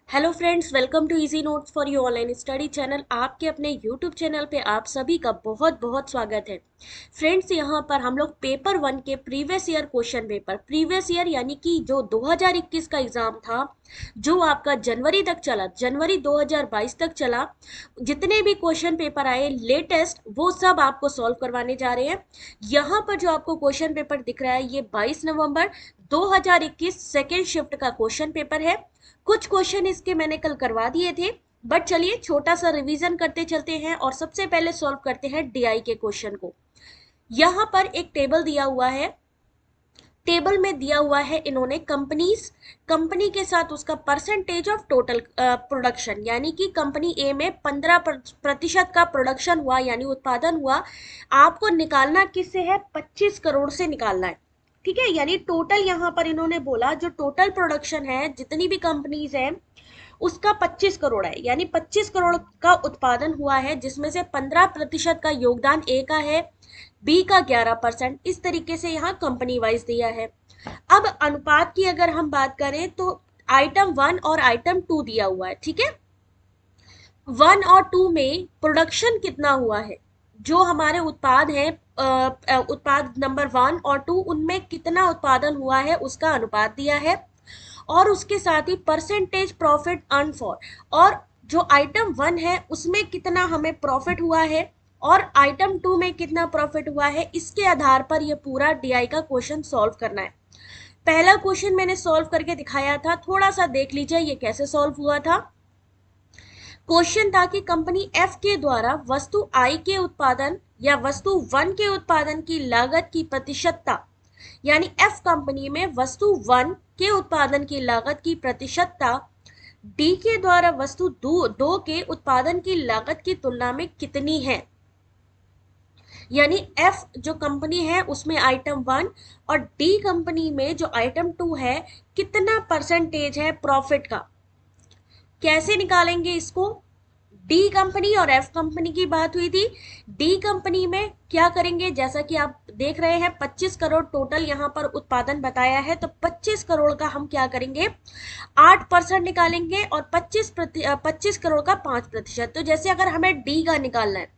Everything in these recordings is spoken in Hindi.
Hello friends, welcome to easy notes for you online study channel. आपके अपने यूट्यूब चैनल पे आप सभी का बहुत बहुत स्वागत है। फ्रेंड्स, यहाँ पर हम लोग पेपर वन के previous year question paper, previous year यानी कि जो 2021 का एग्जाम था, जो आपका जनवरी तक चला, जनवरी 2022 तक चला, जितने भी क्वेश्चन पेपर आए लेटेस्ट वो सब आपको सॉल्व करवाने जा रहे हैं। यहाँ पर जो आपको क्वेश्चन पेपर दिख रहा है ये 22 नवंबर 2021 सेकेंड शिफ्ट का क्वेश्चन पेपर है। कुछ क्वेश्चन इसके मैंने कल करवा दिए थे, बट चलिए छोटा सा रिवीजन करते चलते हैं और सबसे पहले सॉल्व करते हैं डीआई के क्वेश्चन को। यहां पर एक टेबल दिया हुआ है। टेबल में दिया हुआ है इन्होंने कंपनीज, कंपनी के साथ उसका परसेंटेज ऑफ टोटल प्रोडक्शन, यानी कि कंपनी ए में 15% का प्रोडक्शन हुआ यानी उत्पादन हुआ। आपको निकालना किससे है? 25 करोड़ से निकालना है। ठीक है, यानी टोटल यहाँ पर इन्होंने बोला जो टोटल प्रोडक्शन है जितनी भी कंपनीज है उसका 25 करोड़ है, यानी 25 करोड़ का उत्पादन हुआ है, जिसमें से 15% का योगदान ए का है, बी का 11%। इस तरीके से यहाँ कंपनी वाइज दिया है। अब अनुपात की अगर हम बात करें तो आइटम वन और आइटम टू दिया हुआ है। ठीक है, वन और टू में प्रोडक्शन कितना हुआ है, जो हमारे उत्पाद है, उत्पाद नंबर वन और टू, उनमें कितना उत्पादन हुआ है उसका अनुपात दिया है। और उसके साथ ही परसेंटेज प्रॉफिट अर्न फॉर, और जो आइटम वन है उसमें कितना हमें प्रॉफिट हुआ है और आइटम टू में कितना प्रॉफिट हुआ है, इसके आधार पर यह पूरा डीआई का क्वेश्चन सॉल्व करना है। पहला क्वेश्चन मैंने सॉल्व करके दिखाया था, थोड़ा सा देख लीजिए ये कैसे सॉल्व हुआ था। क्वेश्चन था कि कंपनी एफ के द्वारा वस्तु आई के उत्पादन या वस्तु वन के उत्पादन की लागत की प्रतिशतता, यानी एफ कंपनी में वस्तु वन के उत्पादन की लागत की प्रतिशतता डी के द्वारा वस्तु दो के उत्पादन की लागत की तुलना में कितनी है। यानी एफ जो कंपनी है उसमें आइटम वन और डी कंपनी में जो आइटम टू है कितना परसेंटेज है प्रॉफिट का। कैसे निकालेंगे इसको? डी कंपनी और एफ कंपनी की बात हुई थी। डी कंपनी में क्या करेंगे, जैसा कि आप देख रहे हैं 25 करोड़ टोटल यहाँ पर उत्पादन बताया है, तो 25 करोड़ का हम क्या करेंगे, 8% निकालेंगे और 25 करोड़ का 5%। तो जैसे अगर हमें डी का निकालना है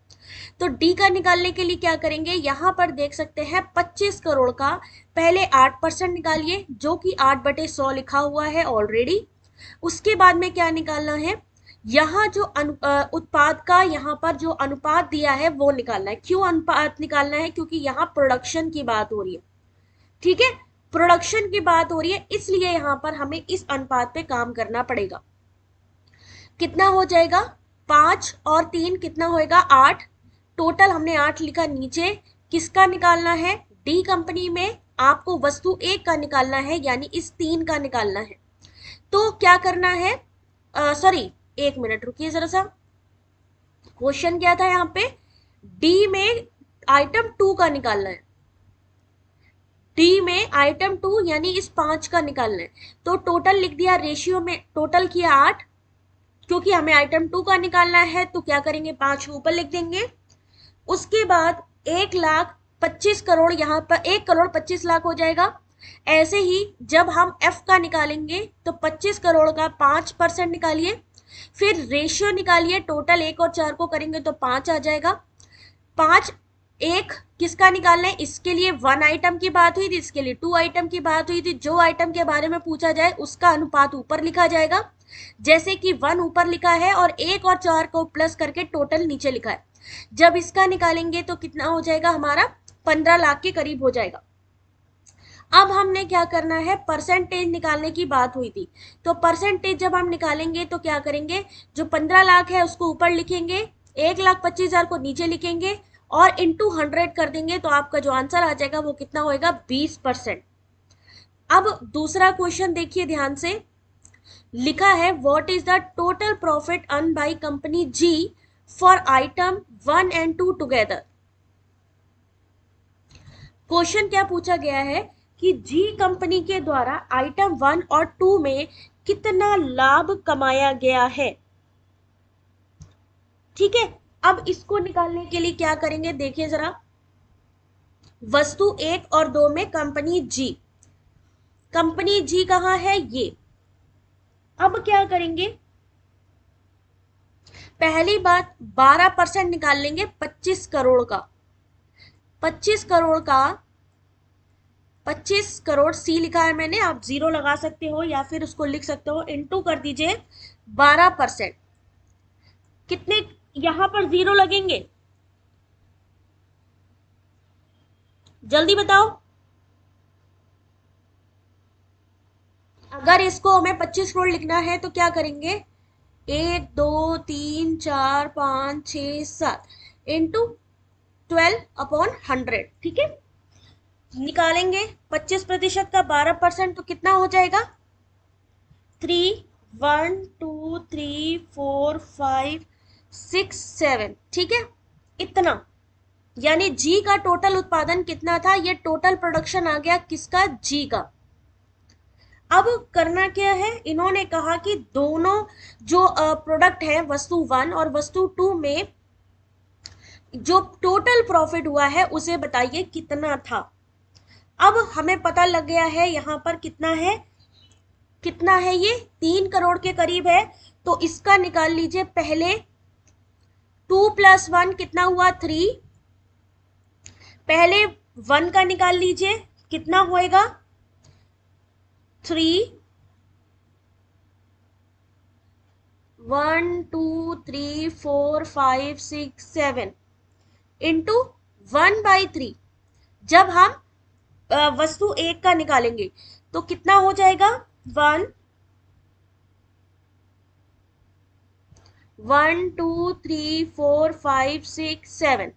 तो डी का निकालने के लिए क्या करेंगे, यहाँ पर देख सकते हैं 25 करोड़ का पहले 8% निकालिए, जो कि 8/100 लिखा हुआ है ऑलरेडी। उसके बाद में क्या निकालना है, यहाँ जो उत्पाद का यहाँ पर जो अनुपात दिया है वो निकालना है। क्यों अनुपात निकालना है? क्योंकि यहाँ प्रोडक्शन की बात हो रही है। ठीक है, प्रोडक्शन की बात हो रही है, इसलिए यहाँ पर हमें इस अनुपात पे काम करना पड़ेगा। कितना हो जाएगा, 5 और 3 कितना होएगा, 8। टोटल हमने 8 लिखा नीचे। किसका निकालना है? डी कंपनी में आपको वस्तु एक का निकालना है, यानी इस 3 का निकालना है। तो क्या करना है, सॉरी, एक मिनट रुकिए जरा सा। क्वेश्चन क्या था यहाँ पे, डी में आइटम टू का निकालना है। डी में आइटम टू यानी इस 5 का निकालना है। तो टोटल लिख दिया, रेशियो में टोटल किया 8, क्योंकि हमें आइटम टू का निकालना है तो क्या करेंगे, 5 ऊपर लिख देंगे। उसके बाद 1,25,00,000 यहाँ पर 1,25,00,000 हो जाएगा। ऐसे ही जब हम एफ का निकालेंगे तो 25 करोड़ का 5% निकालिए, फिर रेशियो निकालिए, टोटल 1 और 4 को करेंगे तो 5 आ जाएगा। 5 1 किसका निकालना है, इसके लिए 1 आइटम की बात हुई थी, इसके लिए 2 आइटम की बात हुई थी। जो आइटम के बारे में पूछा जाए उसका अनुपात ऊपर लिखा जाएगा, जैसे कि 1 ऊपर लिखा है और 1 और 4 को प्लस करके टोटल नीचे लिखा है। जब इसका निकालेंगे तो कितना हो जाएगा हमारा, 15 लाख के करीब हो जाएगा। अब हमने क्या करना है, परसेंटेज निकालने की बात हुई थी, तो परसेंटेज जब हम निकालेंगे तो क्या करेंगे, जो 15 लाख है उसको ऊपर लिखेंगे, 1,25,000 को नीचे लिखेंगे और इंटू 100 कर देंगे, तो आपका जो आंसर आ जाएगा वो कितना होएगा, 20%। अब दूसरा क्वेश्चन देखिए ध्यान से, लिखा है what is the total profit earn by company G for item 1 और 2 टुगेदर। क्वेश्चन क्या पूछा गया है कि जी कंपनी के द्वारा आइटम 1 और 2 में कितना लाभ कमाया गया है। ठीक है, अब इसको निकालने के लिए क्या करेंगे, देखिए जरा, वस्तु 1 और 2 में कंपनी जी, कंपनी जी कहाँ है, ये अब क्या करेंगे, पहली बात 12% निकाल लेंगे 25 करोड़ का। 25 करोड़ का, 25 करोड़ सी लिखा है मैंने, आप जीरो लगा सकते हो या फिर उसको लिख सकते हो, इनटू कर दीजिए 12%। कितने यहां पर जीरो लगेंगे, जल्दी बताओ। अगर इसको हमें 25 करोड़ लिखना है तो क्या करेंगे, 1 2 3 4 5 6 7 इंटू 12/100, ठीक है। निकालेंगे 25% का 12% तो कितना हो जाएगा, 3 1 2 3 4 5 6 7, ठीक है, इतना। यानी जी का टोटल उत्पादन कितना था, ये टोटल प्रोडक्शन आ गया किसका, जी का। अब करना क्या है, इन्होंने कहा कि दोनों जो प्रोडक्ट है वस्तु वन और वस्तु टू में जो टोटल प्रॉफिट हुआ है उसे बताइए कितना था। अब हमें पता लग गया है यहां पर कितना है, कितना है ये 3 करोड़ के करीब है। तो इसका निकाल लीजिए पहले, 2 + 1 कितना हुआ, 3। पहले 1 का निकाल लीजिए, कितना होएगा, 3। 1 2 3 4 5 6 7 इंटू 1/3। जब हम वस्तु एक का निकालेंगे तो कितना हो जाएगा, 1 1 2 3 4 5 6 7,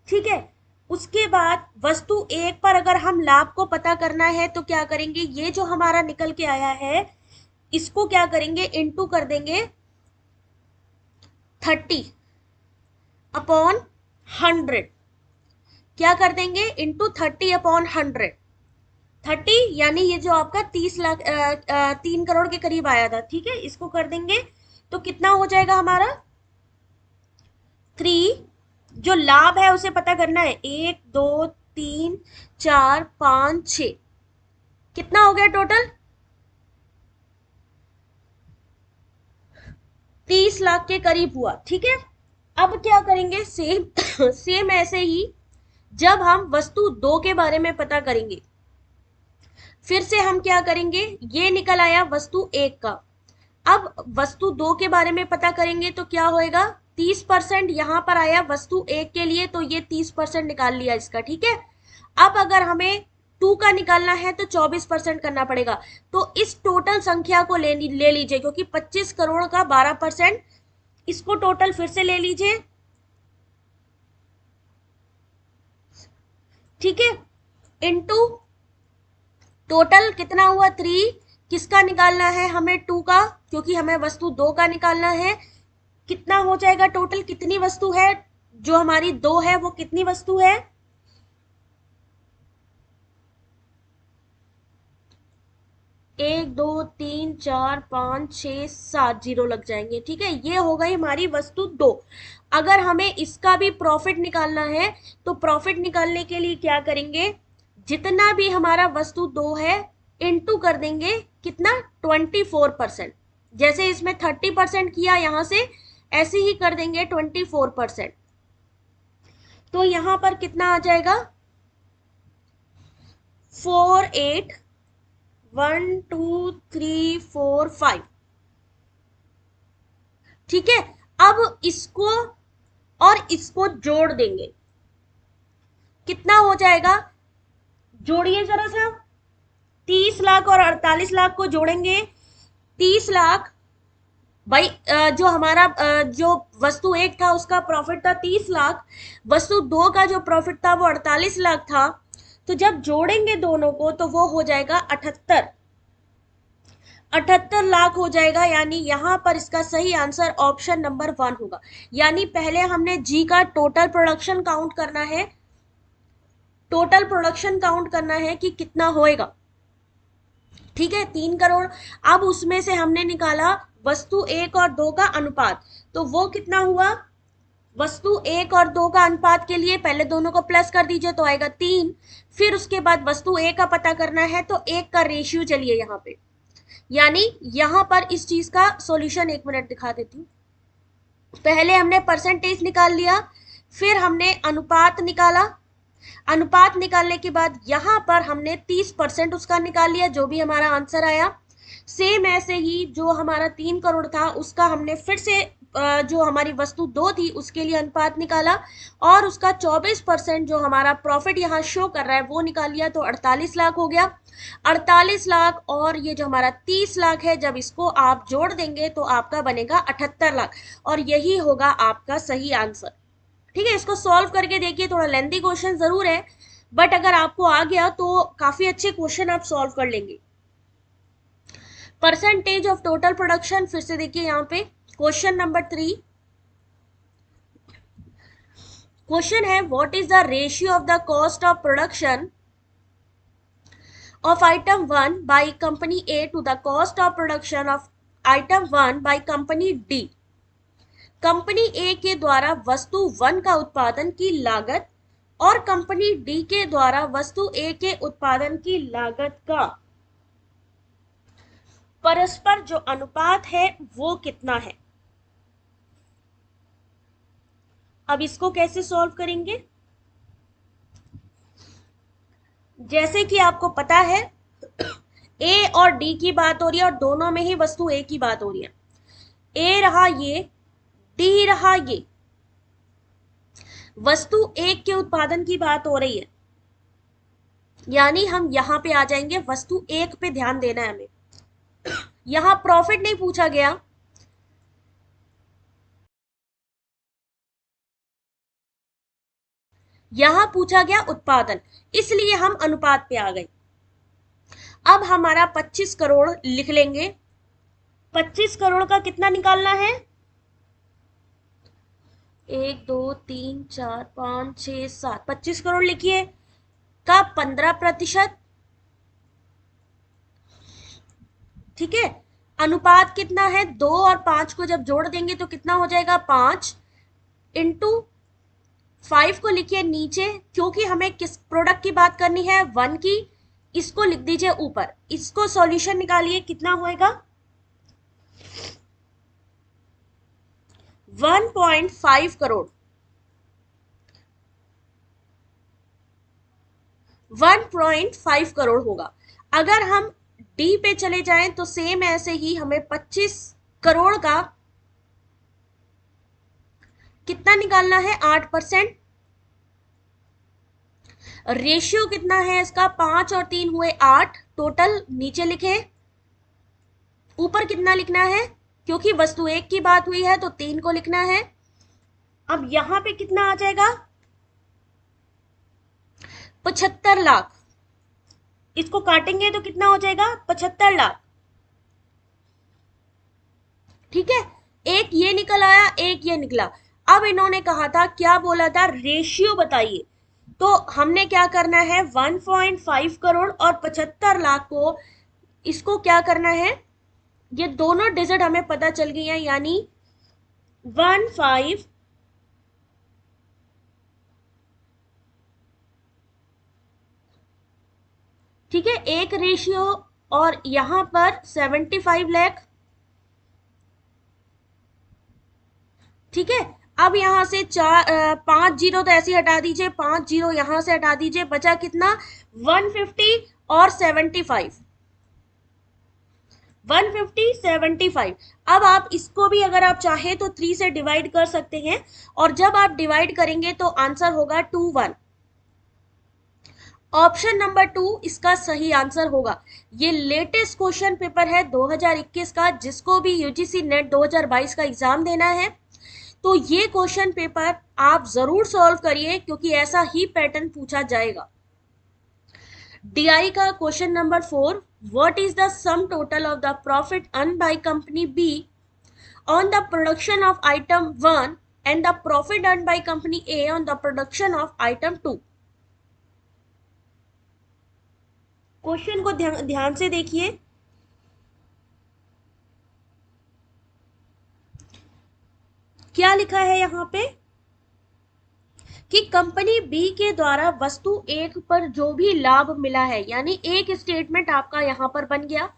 ठीक है। उसके बाद वस्तु एक पर अगर हम लाभ को पता करना है तो क्या करेंगे, ये जो हमारा निकल के आया है इसको क्या करेंगे, इंटू कर देंगे 30/100। क्या कर देंगे, इंटू 30/100। 30 यानी ये जो आपका 30 लाख 3 करोड़ के करीब आया था, ठीक है, इसको कर देंगे तो कितना हो जाएगा हमारा, 3। जो लाभ है उसे पता करना है, 1 2 3 4 5 6, कितना हो गया टोटल, 30 लाख के करीब हुआ, ठीक है। अब क्या करेंगे, सेम सेम ऐसे ही जब हम वस्तु दो के बारे में पता करेंगे, फिर से हम क्या करेंगे, ये निकल आया वस्तु एक का। अब वस्तु दो के बारे में पता करेंगे तो क्या होएगा, 30% यहां पर आया वस्तु एक के लिए, तो ये 30% निकाल लिया इसका, ठीक है। अब अगर हमें टू का निकालना है तो 24% करना पड़ेगा। तो इस टोटल संख्या को ले लीजिए, क्योंकि 25 करोड़ का 12%, इसको टोटल फिर से ले लीजिए, ठीक है, इनटू टोटल कितना हुआ, 3। किसका निकालना है हमें, टू का, क्योंकि हमें वस्तु दो का निकालना है। कितना हो जाएगा टोटल, कितनी वस्तु है, जो हमारी दो है वो कितनी वस्तु है, 1 2 3 4 5 6 7 जीरो लग जाएंगे, ठीक है। ये हो गई हमारी वस्तु दो। अगर हमें इसका भी प्रॉफिट निकालना है तो प्रॉफिट निकालने के लिए क्या करेंगे, जितना भी हमारा वस्तु दो है इनटू कर देंगे कितना, 24%। जैसे इसमें 30% किया यहां से, ऐसे ही कर देंगे 24%। तो यहां पर कितना आ जाएगा, 4 8 1 2 3 4 5, ठीक है। अब इसको और इसको जोड़ देंगे, कितना हो जाएगा, जोड़िए जरा सा, 30 लाख और 48 लाख को जोड़ेंगे, 30 लाख। भाई जो हमारा जो वस्तु एक था उसका प्रॉफिट था 30 लाख, वस्तु दो का जो प्रॉफिट था वो 48 लाख था। तो जब जोड़ेंगे दोनों को तो वो हो जाएगा 78 लाख हो जाएगा। यानी यहां पर इसका सही आंसर ऑप्शन नंबर 1 होगा। यानी पहले हमने जी का टोटल प्रोडक्शन काउंट करना है, टोटल प्रोडक्शन काउंट करना है कि कितना होएगा, ठीक है, 3 करोड़। अब उसमें से हमने निकाला वस्तु एक और दो का अनुपात, तो वो कितना हुआ, वस्तु एक और दो का अनुपात के लिए पहले दोनों को प्लस कर दीजिए तो आएगा 3। फिर उसके बाद वस्तु ए का पता करना है तो एक का रेशियो, चलिए यहाँ पे यानी यहां पर इस चीज का सॉल्यूशन 1 मिनट दिखा देती हूँ। पहले हमने परसेंटेज निकाल लिया, फिर हमने अनुपात निकाला, अनुपात निकालने के बाद यहां पर हमने 30% उसका निकाल लिया, जो भी हमारा आंसर आया। सेम ऐसे ही जो हमारा 3 करोड़ था उसका हमने फिर से जो हमारी वस्तु 2 थी उसके लिए अनुपात निकाला, और उसका 24% जो हमारा प्रॉफिट यहाँ शो कर रहा है वो निकाल लिया, तो 48 लाख हो गया। 48 लाख और ये जो हमारा 30 लाख है, जब इसको आप जोड़ देंगे तो आपका बनेगा 78 लाख, और यही होगा आपका सही आंसर। ठीक है, इसको सॉल्व करके देखिए, थोड़ा लेंथी क्वेश्चन जरूर है, बट अगर आपको आ गया तो काफी अच्छे क्वेश्चन आप सॉल्व कर लेंगे। परसेंटेज ऑफ टोटल प्रोडक्शन, फिर से देखिए यहाँ पे क्वेश्चन नंबर 3। क्वेश्चन है what is the ratio of the cost of production of item 1 by company A to the cost of production of item 1 by company D। Company ए के द्वारा वस्तु 1 का उत्पादन की लागत और कंपनी डी के द्वारा वस्तु ए के उत्पादन की लागत का परस्पर जो अनुपात है वो कितना है। अब इसको कैसे सॉल्व करेंगे? जैसे कि आपको पता है ए और डी की बात हो रही है और दोनों में ही वस्तु ए की बात हो रही है। ए रहा ये, डी रहा ये, वस्तु एक के उत्पादन की बात हो रही है, यानी हम यहां पे आ जाएंगे, वस्तु एक पे ध्यान देना है हमें। यहां प्रॉफिट नहीं पूछा गया, यहां पूछा गया उत्पादन, इसलिए हम अनुपात पे आ गए। अब हमारा 25 करोड़ लिख लेंगे। 25 करोड़ का कितना निकालना है? 1 2 3 4 5 6 7, 25 करोड़ लिखिए, का 15%। ठीक है, अनुपात कितना है? 2 और 5 को जब जोड़ देंगे तो कितना हो जाएगा? 5 इंटू 5 को लिखिए नीचे, क्योंकि हमें किस प्रोडक्ट की बात करनी है? 1 की। इसको लिख दीजिए ऊपर, इसको सॉल्यूशन निकालिए, कितना होएगा? 1.5 करोड़, 1.5 करोड़ होगा। अगर हम डी पे चले जाएं तो सेम ऐसे ही हमें 25 करोड़ का कितना निकालना है? 8%। रेशियो कितना है इसका? 5 और 3 हुए 8, टोटल नीचे लिखे। ऊपर कितना लिखना है? क्योंकि वस्तु एक की बात हुई है तो 3 को लिखना है। अब यहां पे कितना आ जाएगा? 75 लाख। इसको काटेंगे तो कितना हो जाएगा? 75 लाख। ठीक है, एक ये निकल आया, एक ये निकला। अब इन्होंने कहा था, क्या बोला था? रेशियो बताइए। तो हमने क्या करना है? 1.5 करोड़ और 75 लाख को, इसको क्या करना है? ये दोनों डिजिट हमें पता चल गई है, यानी 15, ठीक है, एक रेशियो, और यहां पर 75 लाख। ठीक है, अब यहां से 5 जीरो तो ऐसे हटा दीजिए, 5 जीरो यहां से हटा दीजिए, बचा कितना? 150 और 75, 150 75। अब आप इसको भी अगर आप चाहे तो 3 से डिवाइड कर सकते हैं, और जब आप डिवाइड करेंगे तो आंसर होगा 21। ऑप्शन नंबर 2 इसका सही आंसर होगा। ये लेटेस्ट क्वेश्चन पेपर है 2021 का, जिसको भी यूजीसी नेट 2022 का एग्जाम देना है तो ये क्वेश्चन पेपर आप जरूर सॉल्व करिए, क्योंकि ऐसा ही पैटर्न पूछा जाएगा। डीआई का question number 4, what is the some total of the profit earn by company be on the production of item 1 and the profit earn by company A on the production of item 2। Question को ध्यान से देखिए। क्या लिखा है यहां पे कि कंपनी बी के द्वारा वस्तु एक पर जो भी लाभ मिला है, यानी एक स्टेटमेंट आपका यहां पर बन गया।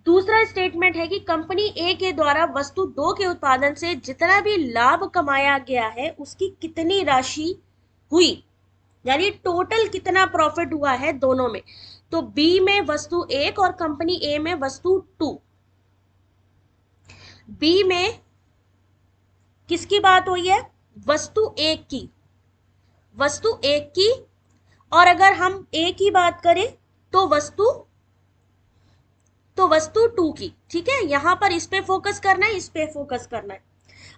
दूसरा स्टेटमेंट है कि कंपनी ए के द्वारा वस्तु दो के उत्पादन से जितना भी लाभ कमाया गया है उसकी कितनी राशि हुई, यानी टोटल कितना प्रॉफिट हुआ है दोनों में। तो बी में वस्तु एक और कंपनी ए में वस्तु टू। बी में किसकी बात हुई है? वस्तु एक की, वस्तु एक की। और अगर हम ए की बात करें तो वस्तु टू की। ठीक है, यहां पर इस पे फोकस करना है, इस पे फोकस करना है।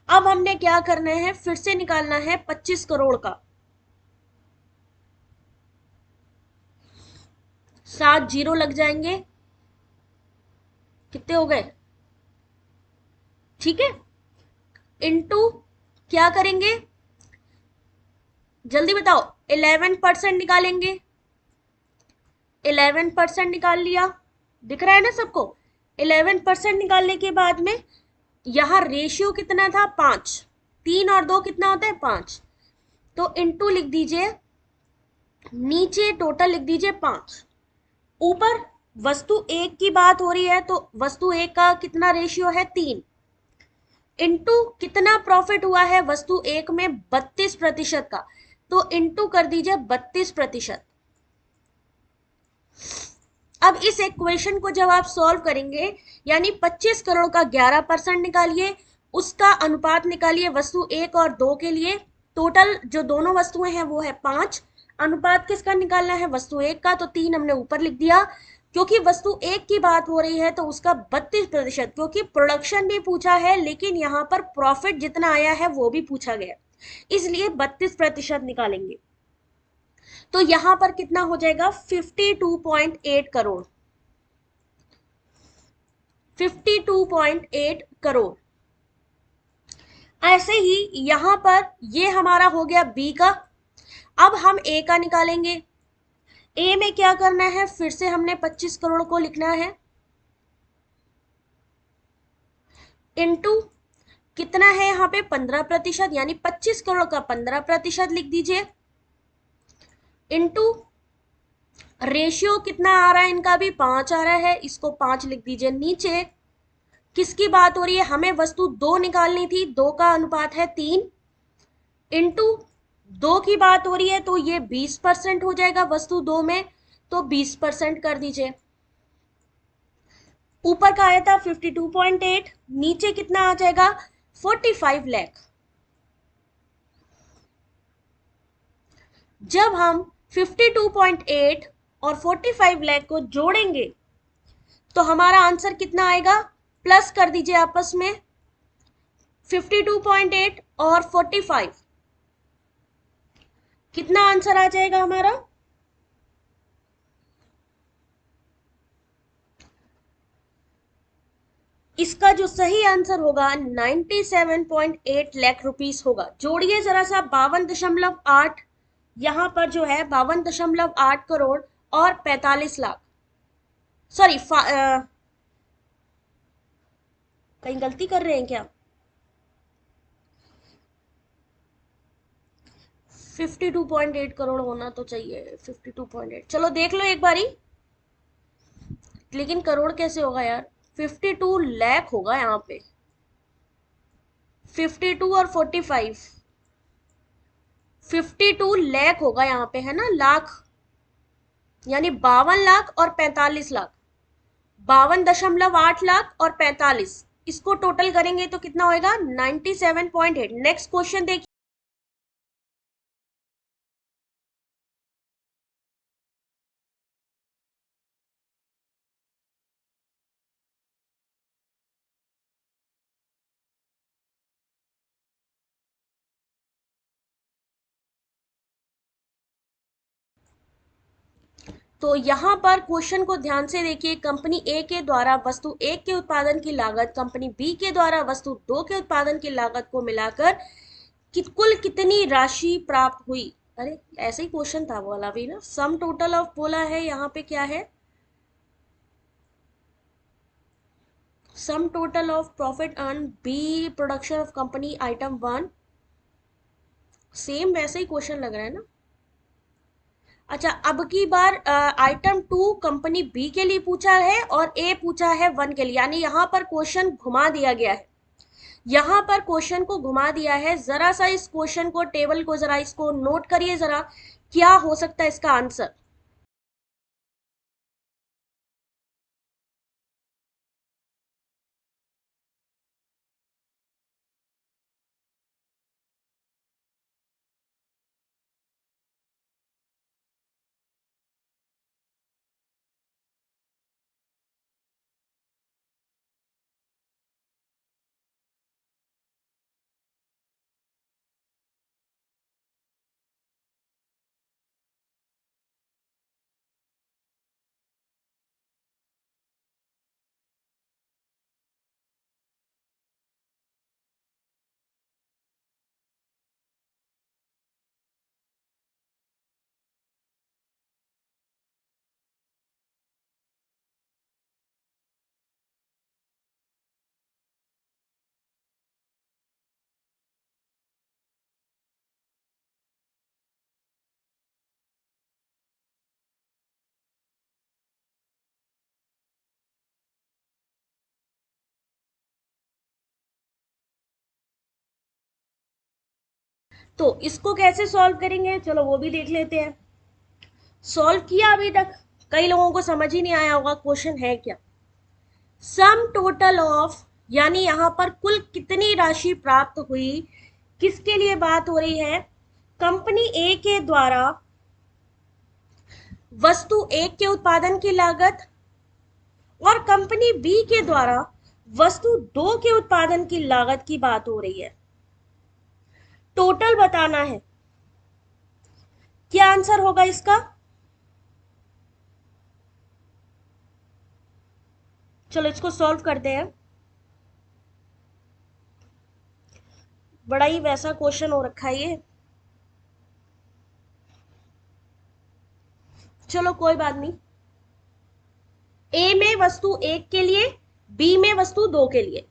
अब हमने क्या करना है, फिर से निकालना है 25 करोड़ का। 7 जीरो लग जाएंगे, कितने हो गए? ठीक है, इनटू क्या करेंगे, जल्दी बताओ। 11% निकालेंगे, 11% निकाल लिया, दिख रहा है ना सबको। 11% निकालने के बाद में यहां रेशियो कितना था, 5। 3 और 2 कितना होता है, 5। तो इनटू लिख दीजिए, नीचे टोटल लिख दीजिए 5। ऊपर वस्तु एक की बात हो रही है तो वस्तु एक का कितना रेशियो है, 3। इनटू कितना प्रॉफिट हुआ है वस्तु एक में, 32% का। तो इनटू कर दीजिए 32%। अब इस इक्वेशन को जब आप सॉल्व करेंगे, यानी 25 करोड़ का 11% निकालिए, उसका अनुपात निकालिए वस्तु एक और दो के लिए। टोटल जो दोनों वस्तुएं हैं वो है 5। अनुपात किसका निकालना है, वस्तु एक का, तो 3 हमने ऊपर लिख दिया। क्योंकि वस्तु एक की बात हो रही है तो उसका 32%, क्योंकि प्रोडक्शन भी पूछा है लेकिन यहाँ पर प्रॉफिट जितना आया है वो भी पूछा गया, इसलिए 32% निकालेंगे। तो यहां पर कितना हो जाएगा, 52.8 करोड़। 52.8 करोड़। ऐसे ही यहां पर ये हमारा हो गया बी का। अब हम ए का निकालेंगे। ए में क्या करना है, फिर से हमने 25 करोड़ को लिखना है, इनटू कितना है यहाँ पे 15%, यानी 25 करोड़ का 15% लिख दीजिए, इनटू रेशियो कितना आ रहा है इनका भी 5 आ रहा है, इसको 5 लिख दीजिए। नीचे किसकी बात हो रही है, हमें वस्तु दो निकालनी थी, दो का अनुपात है 3, इनटू दो की बात हो रही है तो ये 20% हो जाएगा वस्तु दो में, तो 20% कर दीजिए। ऊपर का आया था 52.8, नीचे कितना आ जाएगा, 45 लाख। जब हम 52.8 और 45 लाख को जोड़ेंगे तो हमारा आंसर कितना आएगा, प्लस कर दीजिए आपस में 52.8 और 45, कितना आंसर आ जाएगा हमारा, इसका जो सही आंसर होगा 97.8 लाख रुपीस होगा। जोड़िए जरा सा 52.8, यहां पर जो है 52.8 करोड़ और 45 लाख। सॉरी, कहीं गलती कर रहे हैं क्या, 52.8 करोड़ होना तो चाहिए, 52.8। चलो देख लो एक बारी, लेकिन करोड़ कैसे होगा यार, 52 लाख होगा यहाँ पे। 52 और 45, 52 लाख होगा यहाँ पे, है ना, लाख, यानी 52 लाख और 45 लाख। 52.8 लाख और 45, इसको टोटल करेंगे तो कितना होएगा, 97.8। नेक्स्ट क्वेश्चन देखिए। तो यहां पर क्वेश्चन को ध्यान से देखिए, कंपनी ए के द्वारा वस्तु एक के उत्पादन की लागत कंपनी बी के द्वारा वस्तु दो के उत्पादन की लागत को मिलाकर कुल कितनी राशि प्राप्त हुई। अरे ऐसे ही क्वेश्चन था वो वाला भी ना, सम टोटल ऑफ बोला है, यहाँ पे क्या है, sum total of profit earn by production of company item 1। Same वैसे ही क्वेश्चन लग रहा है ना। अच्छा, अब की बार आइटम 2 कंपनी बी के लिए पूछा है और ए पूछा है 1 के लिए, यानी यहाँ पर क्वेश्चन घुमा दिया गया है। यहाँ पर क्वेश्चन को घुमा दिया है। जरा सा इस क्वेश्चन को, टेबल को जरा इसको नोट करिए जरा, क्या हो सकता है इसका आंसर। तो इसको कैसे सॉल्व करेंगे, चलो वो भी देख लेते हैं। सॉल्व किया अभी तक? कई लोगों को समझ ही नहीं आया होगा क्वेश्चन है क्या। सम टोटल ऑफ, यानी यहां पर कुल कितनी राशि प्राप्त हुई, किसके लिए बात हो रही है? कंपनी ए के द्वारा वस्तु एक के उत्पादन की लागत और कंपनी बी के द्वारा वस्तु दो के उत्पादन की लागत की बात हो रही है। टोटल बताना है। क्या आंसर होगा इसका? चलो इसको सॉल्व करते हैं। बड़ा ही वैसा क्वेश्चन हो रखा है ये। चलो कोई बात नहीं। ए में वस्तु एक के लिए, बी में वस्तु दो के लिए।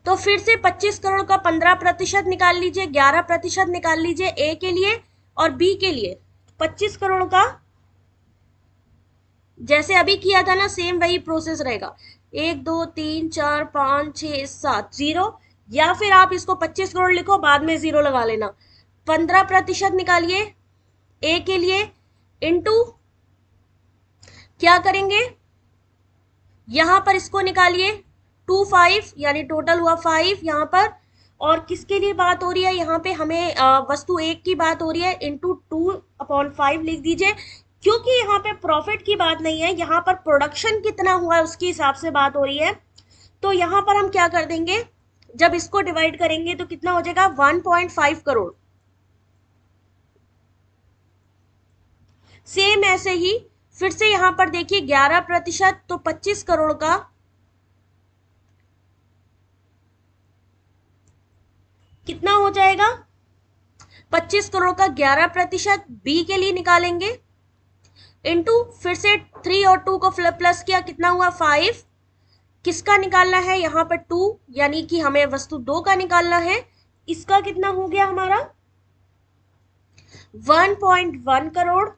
तो फिर से 25 करोड़ का 15% निकाल लीजिए, 11% निकाल लीजिए ए के लिए और बी के लिए। 25 करोड़ का जैसे अभी किया था ना, सेम वही प्रोसेस रहेगा। 1 2 3 4 5 6 7 जीरो, या फिर आप इसको 25 करोड़ लिखो, बाद में जीरो लगा लेना। 15% निकालिए ए के लिए, इनटू क्या करेंगे, यहां पर इसको निकालिए 25, यानी टोटल हुआ 5 यहां पर। और किसके लिए बात हो रही है यहाँ पे, हमें वस्तु एक की बात हो रही है, इंटू 2/5 लिख दीजिए, क्योंकि यहाँ पे प्रॉफिट की बात नहीं है, यहाँ पर प्रोडक्शन कितना हुआ है उसके हिसाब से बात हो रही है। तो यहाँ पर हम क्या कर देंगे, जब इसको डिवाइड करेंगे तो कितना हो जाएगा, 1.5 करोड़। सेम ऐसे ही फिर से यहां पर देखिए 11%, तो 25 करोड़ का कितना हो जाएगा, 25 करोड़ का 11% बी के लिए निकालेंगे, इनटू फिर से 3 और 2 को प्लस किया, कितना हुआ 5। किसका निकालना है यहाँ पर 2, यानी कि हमें वस्तु दो का निकालना है। इसका कितना हो गया हमारा 1.1 करोड़,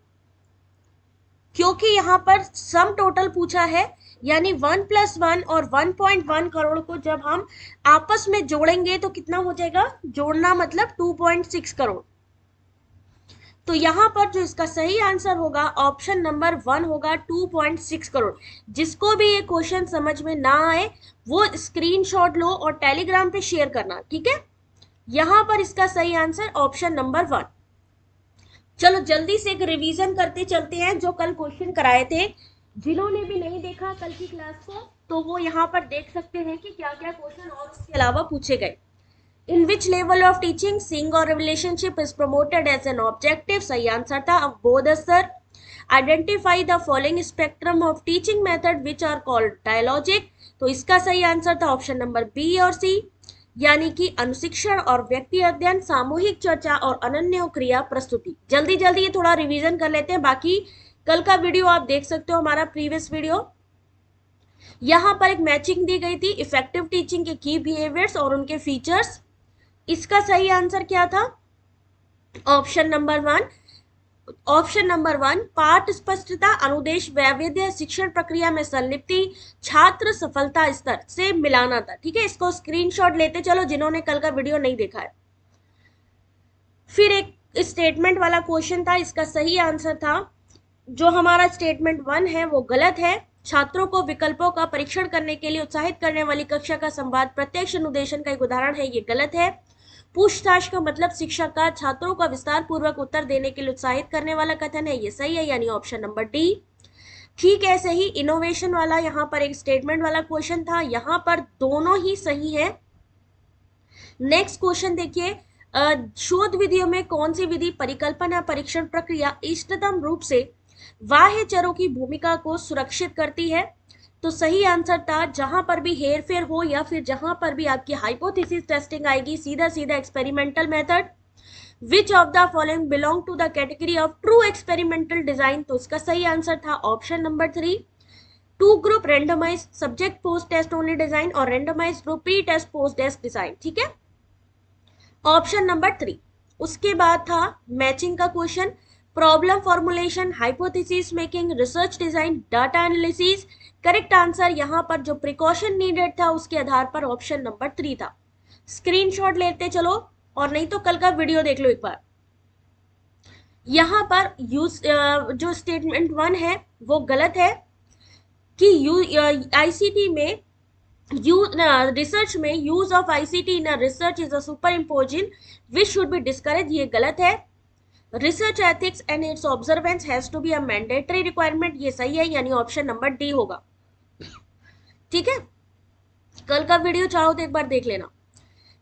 क्योंकि यहाँ पर सम टोटल पूछा है, यानी 1+1 और 1.1 करोड़ को जब हम आपस में जोड़ेंगे तो कितना हो जाएगा, जोड़ना मतलब 2.6 करोड़। तो यहां पर जो इसका सही आंसर होगा ऑप्शन नंबर 1 होगा, 2.6 करोड़। जिसको भी ये क्वेश्चन समझ में ना आए वो स्क्रीनशॉट लो और टेलीग्राम पे शेयर करना, ठीक है। यहां पर इसका सही आंसर ऑप्शन नंबर 1। चलो जल्दी से एक रिवीजन करते चलते हैं जो कल क्वेश्चन कराए थे। जिन्होंने भी नहीं देखा कल की क्लास को, तो वो यहाँ पर देख सकते हैं कि क्या क्या क्वेश्चन और उसके अलावा पूछे गए। In which level of teaching sing or relationship is promoted as an objective? सही आंसर था बोध sir. Identify the following spectrum of teaching method which are called dialogic। तो इसका सही आंसर था ऑप्शन नंबर बी और सी, यानी कि अनुशिक्षण और व्यक्ति अध्ययन, सामूहिक चर्चा और अनन्य क्रिया प्रस्तुति। जल्दी जल्दी ये थोड़ा रिवीजन कर लेते हैं, बाकी कल का वीडियो आप देख सकते हो, हमारा प्रीवियस वीडियो। यहाँ पर एक मैचिंग दी गई थी इफेक्टिव टीचिंग के की बिहेवियर्स और उनके फीचर्स। इसका सही आंसर क्या था, ऑप्शन नंबर 1, ऑप्शन नंबर 1 पाठ स्पष्टता, अनुदेश, वैविध्य, शिक्षण प्रक्रिया में संलिप्ति, छात्र सफलता स्तर से मिलाना था। ठीक है, इसको स्क्रीनशॉट लेते चलो जिन्होंने कल का वीडियो नहीं देखा है। फिर एक स्टेटमेंट वाला क्वेश्चन था, इसका सही आंसर था, जो हमारा स्टेटमेंट 1 है वो गलत है। छात्रों को विकल्पों का परीक्षण करने के लिए उत्साहित करने वाली कक्षा का संवाद प्रत्यक्ष अनुदेशन का एक उदाहरण है, ये गलत है। पूछताछ का मतलब शिक्षक का छात्रों का विस्तार पूर्वक उत्तर देने के लिए उत्साहित करने वाला कथन है, ये सही है, यानी ऑप्शन नंबर डी। ठीक है, ऐसे ही इनोवेशन वाला यहाँ पर एक स्टेटमेंट वाला क्वेश्चन था, यहाँ पर दोनों ही सही है। नेक्स्ट क्वेश्चन देखिए, शोध विधियों में कौन सी विधि परिकल्पना परीक्षण प्रक्रिया इष्टतम रूप से बाह्य चरों की भूमिका को सुरक्षित करती है? तो सही आंसर था, जहां पर भी हेर फेर हो या फिर जहां पर भी आपकी हाइपोथेसिस टेस्टिंग आएगी, सीधा सीधा experimental method. Which of the following belong to the category of true experimental design? तो इसका सही आंसर था option number 3, two group randomize subject post test only design और randomize group pre test post test design. ठीक है, ऑप्शन नंबर 3। उसके बाद था मैचिंग का question, problem formulation, hypothesis making, research design, data analysis. Correct answer यहाँ पर जो प्रिकॉशन नीडेड था उसके आधार पर ऑप्शन नंबर 3 था। स्क्रीनशॉट लेते चलो, और नहीं तो कल का वीडियो देख लो एक बार। यहाँ पर यूज जो स्टेटमेंट 1 है वो गलत है कि आईसीटी में रिसर्च में use of ICT in research is a super imposing which should be discourage, ये गलत है। Research ethics and its observance has to be a mandatory requirement, ये सही है, यानी ऑप्शन नंबर डी होगा। ठीक है, कल का वीडियो चाहो तो एक बार देख लेना।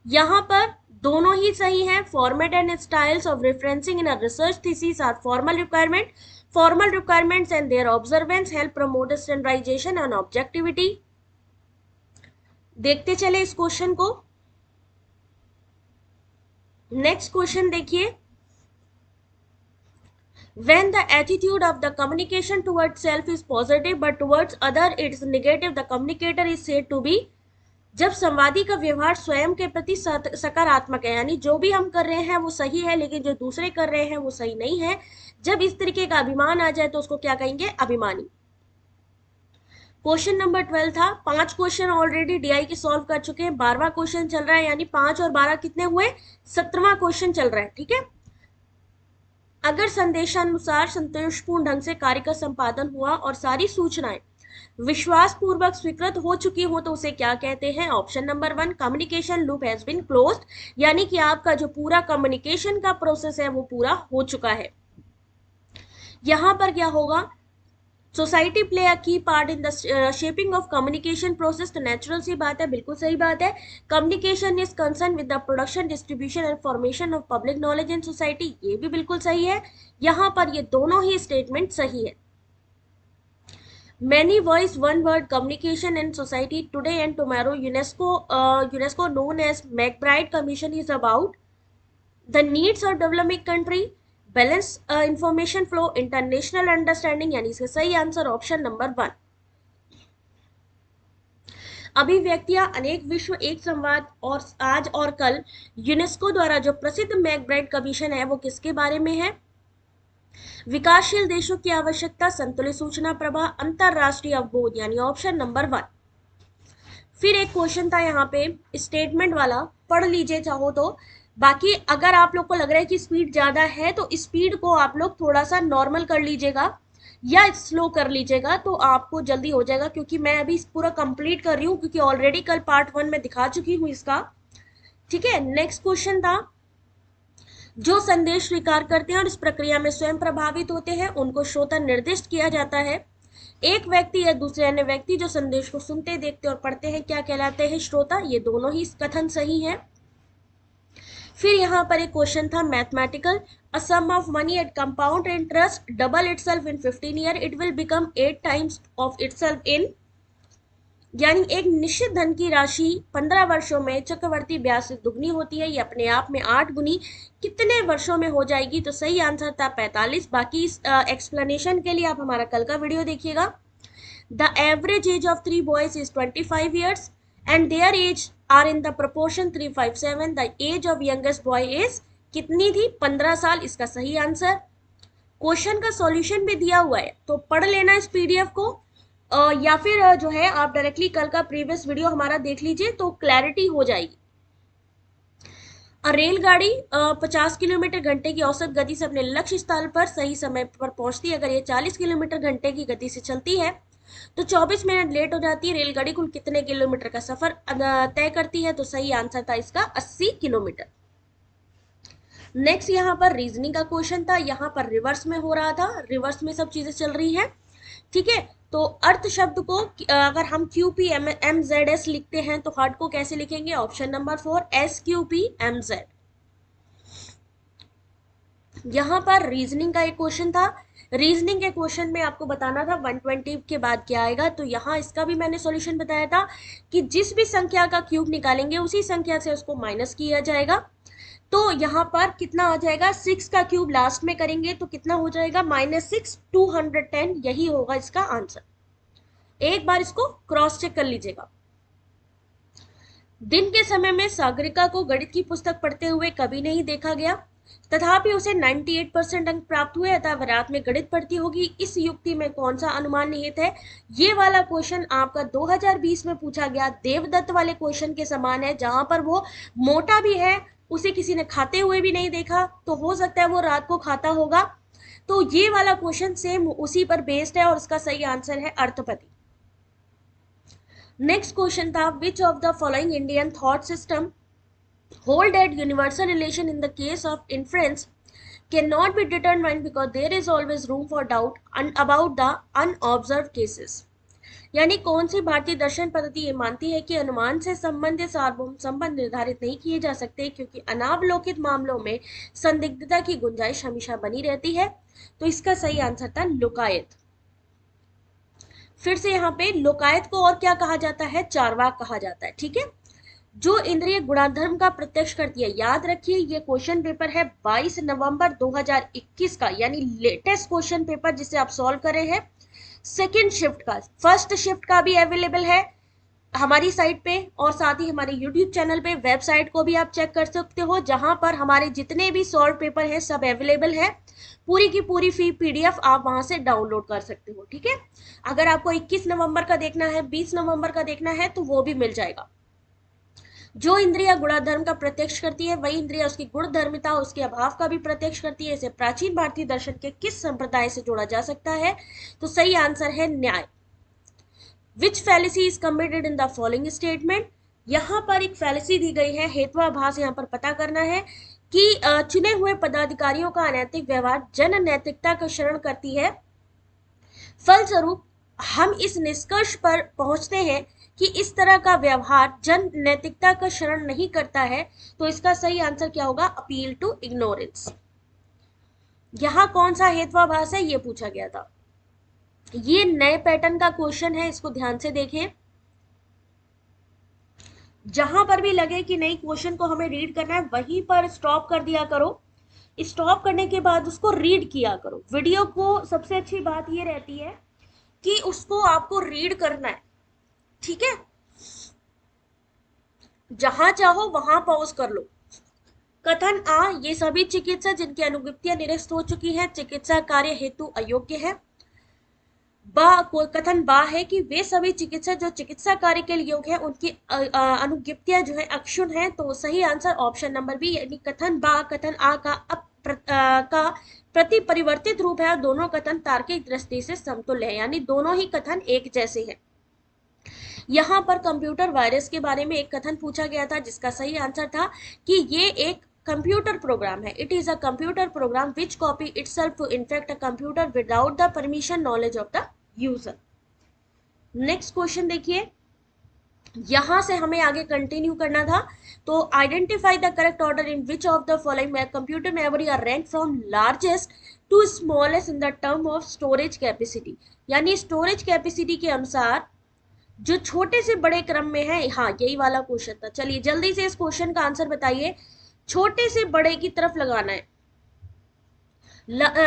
यहाँ पर दोनों ही सही है। Format and styles of referencing in a research thesis are formal requirement, formal requirements and their observance help promote standardisation and objectivity. देखते चले इस क्वेश्चन को। नेक्स्ट क्वेश्चन देखिए, when the attitude of the communication towards self is positive but towards other it is negative, the communicator is said to be। जब संवादी का व्यवहार स्वयं के प्रति सकारात्मक है, यानी जो भी हम कर रहे हैं वो सही है लेकिन जो दूसरे कर रहे हैं वो सही नहीं है, जब इस तरीके का अभिमान आ जाए तो उसको क्या कहेंगे? अभिमानी। क्वेश्चन नंबर 12 था, 5 क्वेश्चन ऑलरेडी डीआई के सॉल्व कर चुके हैं, 12वां क्वेश्चन चल रहा है, यानी 5 और 12 कितने हुए? 17वां क्वेश्चन चल रहा है। ठीक है, अगर संदेशानुसार संतोषपूर्ण ढंग से कार्य का संपादन हुआ और सारी सूचनाएं विश्वास पूर्वक स्वीकृत हो चुकी हो तो उसे क्या कहते हैं? Option number 1 communication loop has been closed, यानी कि आपका जो पूरा कम्युनिकेशन का प्रोसेस है वो पूरा हो चुका है। यहां पर क्या होगा? सोसाइटी प्ले अ की part in the shaping of communication process, तो नेचुरल सी बात है, बिल्कुल सही बात है। Communication is concern with the production, distribution and formation of public knowledge in society, ये भी बिल्कुल सही है। यहां पर ये दोनों ही स्टेटमेंट सही है। Many voice one word communication in society today and tomorrow. UNESCO known as McBride Commission is about the needs of developing country, balance information flow, international understanding, यानी इसका सही आंसर ऑप्शन नंबर 1। अभिव्यक्तियां अनेक विश्व एक संवाद और आज और कल, यूनेस्को द्वारा जो प्रसिद्ध मैकब्राइड कमीशन है वो किसके बारे में है? विकासशील देशों की आवश्यकता, संतुलित सूचना प्रवाह, अंतरराष्ट्रीय अवबोध, यानी ऑप्शन नंबर 1। फिर एक क्वेश्चन था यहाँ पे स्टेटमेंट वाला, पढ़ लीजिए चाहो तो। बाकी अगर आप लोग को लग रहा है कि स्पीड ज्यादा है तो स्पीड को आप लोग थोड़ा सा नॉर्मल कर लीजिएगा या स्लो कर लीजिएगा तो आपको जल्दी हो जाएगा, क्योंकि मैं अभी पूरा कंप्लीट कर रही हूँ, क्योंकि ऑलरेडी कल पार्ट 1 में दिखा चुकी हूँ इसका। ठीक है, नेक्स्ट क्वेश्चन था, जो संदेश स्वीकार करते हैं और इस प्रक्रिया में स्वयं प्रभावित होते हैं उनको श्रोता निर्दिष्ट किया जाता है। एक व्यक्ति या दूसरे अन्य व्यक्ति जो संदेश को सुनते, देखते और पढ़ते हैं क्या कहलाते हैं? श्रोता। ये दोनों ही कथन सही है। फिर यहाँ पर एक क्वेश्चन था mathematical, a sum of money at compound interest double itself in 15 year, it will become 8 times of itself in, यानी एक निश्चित धन की राशि 15 वर्षों में चक्रवर्ती ब्याज से दुगनी होती है, ये अपने आप में 8 गुनी कितने वर्षों में हो जाएगी? तो सही आंसर था 45। बाकी इस एक्सप्लेनेशन के लिए आप हमारा कल का वीडियो देखिएगा। The average age of 3 boys is 25 years and their age are in the proportion 357। The age of youngest boy is कितनी थी? 15 साल, इसका सही आंसर। क्वेश्चन का सॉल्यूशन भी दिया हुआ है, तो पढ़ लेना इस पीडीएफ को, या फिर जो है आप डायरेक्टली कल का प्रीवियस वीडियो हमारा देख लीजिए तो क्लैरिटी हो जाएगी। रेलगाड़ी 50 किलोमीटर घंटे की औसत गति से अपने लक्ष्य स्थल पर सही समय पर पहुंचती है। अगर ये 40 किलोमीटर घंटे की गति से चलती है तो 24 मिनट लेट हो जाती है। रेलगाड़ी कुल कितने किलोमीटर का सफर तय करती है? तो सही आंसर था इसका 80 किलोमीटर। नेक्स्ट यहाँ पर रीजनिंग का क्वेश्चन था, यहाँ पर रिवर्स में हो रहा था, रिवर्स में सब चीजें चल रही है, ठीक है। तो अर्थ शब्द को अगर हम Q P M Z S लिखते हैं तो हार्ट को कैसे लिखेंगे? Option number 4 SQPMZ। यहाँ पर रीजनिंग का एक क्वेश्चन था, रीजनिंग के क्वेश्चन में आपको बताना था 120 के बाद क्या आएगा, तो यहाँ इसका भी मैंने सॉल्यूशन बताया था कि जिस भी संख्या का क्यूब निकालेंगे उसी संख्या से उसको माइनस किया जाएगा। तो यहाँ पर कितना आ जाएगा? 6 का क्यूब लास्ट में करेंगे तो कितना हो जाएगा? -6 210, यही होगा इसका आंसर। एक बार इसको क्रॉस चेक कर लीजिएगा। दिन के समय में सागरिका को गणित की पुस्तक पढ़ते हुए कभी नहीं देखा गया, तथापि उसे 98% अंक प्राप्त हुए, अतः वह रात में गणित पढ़ती होगी। इस युक्ति में कौन सा अनुमान निहित है? ये वाला क्वेश्चन आपका 2020 में पूछा गया देवदत्त वाले क्वेश्चन के समान है, जहां पर वो मोटा भी है, उसे किसी ने खाते हुए भी नहीं देखा, तो हो सकता है वो रात को खाता होगा। तो ये वाला क्वेश्चन सेम उसी पर बेस्ड है और उसका सही आंसर है अर्थपति। नेक्स्ट क्वेश्चन था, विच of the following Indian thought system hold that universal relation in the case of inference cannot be determined because there is always room for doubt about the unobserved cases। यानी कौन सी भारतीय दर्शन पद्धति ये मानती है कि अनुमान से संबंधित सार्वभौम संबंध निर्धारित नहीं किए जा सकते, क्योंकि अनावलोकित मामलों में संदिग्धता की गुंजाइश हमेशा बनी रहती है। तो इसका सही आंसर था लोकायत। फिर से यहाँ पे लोकायत को और क्या कहा जाता है? चार्वाक कहा जाता है, ठीक है। जो इंद्रिय गुणाधर्म का प्रत्यक्ष करती है, याद रखिए ये क्वेश्चन पेपर है 22 नवंबर 2021 का, यानी लेटेस्ट क्वेश्चन पेपर जिसे आप सॉल्व कर रहे हैं। सेकंड शिफ्ट का, फर्स्ट शिफ्ट का भी अवेलेबल है हमारी साइट पे, और साथ ही हमारे यूट्यूब चैनल पे, वेबसाइट को भी आप चेक कर सकते हो, जहां पर हमारे जितने भी सॉल्व पेपर हैं सब अवेलेबल है। पूरी की पूरी फी पीडीएफ आप वहां से डाउनलोड कर सकते हो, ठीक है। अगर आपको 21 नवंबर का देखना है, 20 नवंबर का देखना है तो वो भी मिल जाएगा। जो इंद्रिया गुणाधर्म का प्रत्यक्ष करती है वही इंद्रिया उसकी गुण धर्मिता और उसके अभाव का भी प्रत्यक्ष करती है। इसे प्राचीन भारतीय दर्शन के किस संप्रदाय से जोड़ा जा सकता है? तो सही आंसर है न्याय। Which fallacy is committed in the following statement? यहाँ पर एक फैलिसी दी गई है, हेत्वाभास यहाँ पर पता करना है कि चुने हुए पदाधिकारियों का अनैतिक व्यवहार जन नैतिकता का शरण करती है। फलस्वरूप हम इस निष्कर्ष पर पहुंचते हैं कि इस तरह का व्यवहार जन नैतिकता का शरण नहीं करता है। तो इसका सही आंसर क्या होगा? Appeal to ignorance. यहां कौन सा हेत्वाभास है ये पूछा गया था। ये नए पैटर्न का क्वेश्चन है, इसको ध्यान से देखें। जहां पर भी लगे कि नहीं क्वेश्चन को हमें रीड करना है वहीं पर स्टॉप कर दिया करो। स्टॉप करने के बाद उसको रीड किया करो। वीडियो को सबसे अच्छी बात ये रहती है कि उसको आपको रीड करना है, ठीक है। जहां चाहो वहां पॉज कर लो। कथन आ, ये सभी चिकित्सा जिनकी अनुगुप्तियां निरस्त हो चुकी हैं चिकित्सा कार्य हेतु अयोग्य है। बा, कोई कथन बा है कि वे सभी चिकित्सा जो चिकित्सा कार्य के लिए योग्य है उनकी अनुगुप्तियां जो है अक्षुण है। तो सही आंसर ऑप्शन नंबर बी, यानी कथन बा कथन आ का प्रति परिवर्तित रूप है और दोनों कथन तार्किक दृष्टि से समतुल्य है, यानी दोनों ही कथन एक जैसे हैं। यहाँ पर कंप्यूटर वायरस के बारे में एक कथन पूछा गया था जिसका सही आंसर था कि ये एक कंप्यूटर प्रोग्राम है। It is a computer program which copy itself to infect a computer without the permission knowledge of the user. Next question देखिए, यहां से हमें आगे कंटिन्यू करना था। तो identify the correct order in which of the following computer memory are rank from largest to smallest in the term of storage capacity. यानी स्टोरेज कैपेसिटी के अनुसार जो छोटे से बड़े क्रम में है। हाँ, यही वाला क्वेश्चन था। चलिए जल्दी से इस क्वेश्चन का आंसर बताइए। छोटे से बड़े की तरफ लगाना है,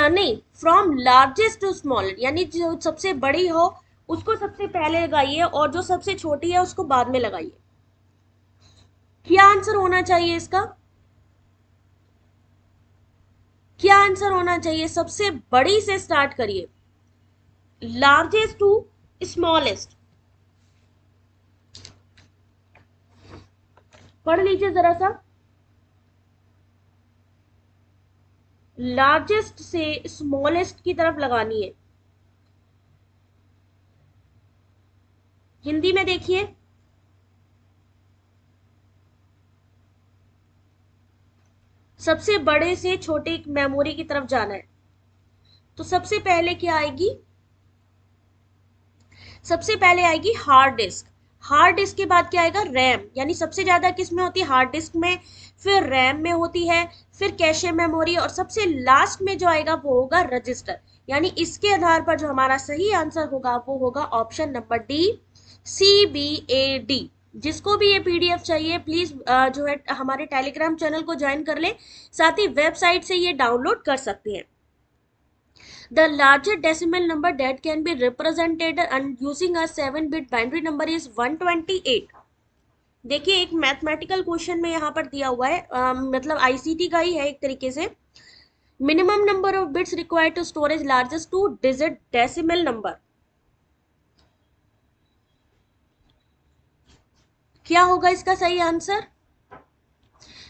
नहीं, फ्रॉम लार्जेस्ट टू स्मॉल, यानी जो सबसे बड़ी हो उसको सबसे पहले लगाइए और जो सबसे छोटी है उसको बाद में लगाइए। क्या आंसर होना चाहिए इसका? क्या आंसर होना चाहिए? सबसे बड़ी से स्टार्ट करिए, लार्जेस्ट टू स्मॉलेस्ट। पढ़ लीजिए जरा सा, लार्जेस्ट से स्मॉलेस्ट की तरफ लगानी है। हिंदी में देखिए, सबसे बड़े से छोटे मेमोरी की तरफ जाना है। तो सबसे पहले क्या आएगी? सबसे पहले आएगी हार्ड डिस्क। हार्ड डिस्क के बाद क्या आएगा? रैम। यानी सबसे ज्यादा किस में होती है? हार्ड डिस्क में, फिर रैम में होती है, फिर कैशे मेमोरी, और सबसे लास्ट में जो आएगा वो होगा रजिस्टर। यानी इसके आधार पर जो हमारा सही आंसर होगा वो होगा ऑप्शन नंबर डी, CBAD। जिसको भी ये पीडीएफ चाहिए प्लीज जो है हमारे टेलीग्राम चैनल को ज्वाइन कर ले, साथ ही वेबसाइट से ये डाउनलोड कर सकते हैं। The largest decimal number that can be represented and using a 7-bit binary number is 128। देखिए एक मैथमेटिकल क्वेश्चन में यहाँ पर दिया हुआ है, मतलब आईसीटी का ही है एक तरीके से। Minimum number of bits required to storage largest 2-डिजिट डेसिमल नंबर। क्या होगा इसका सही आंसर?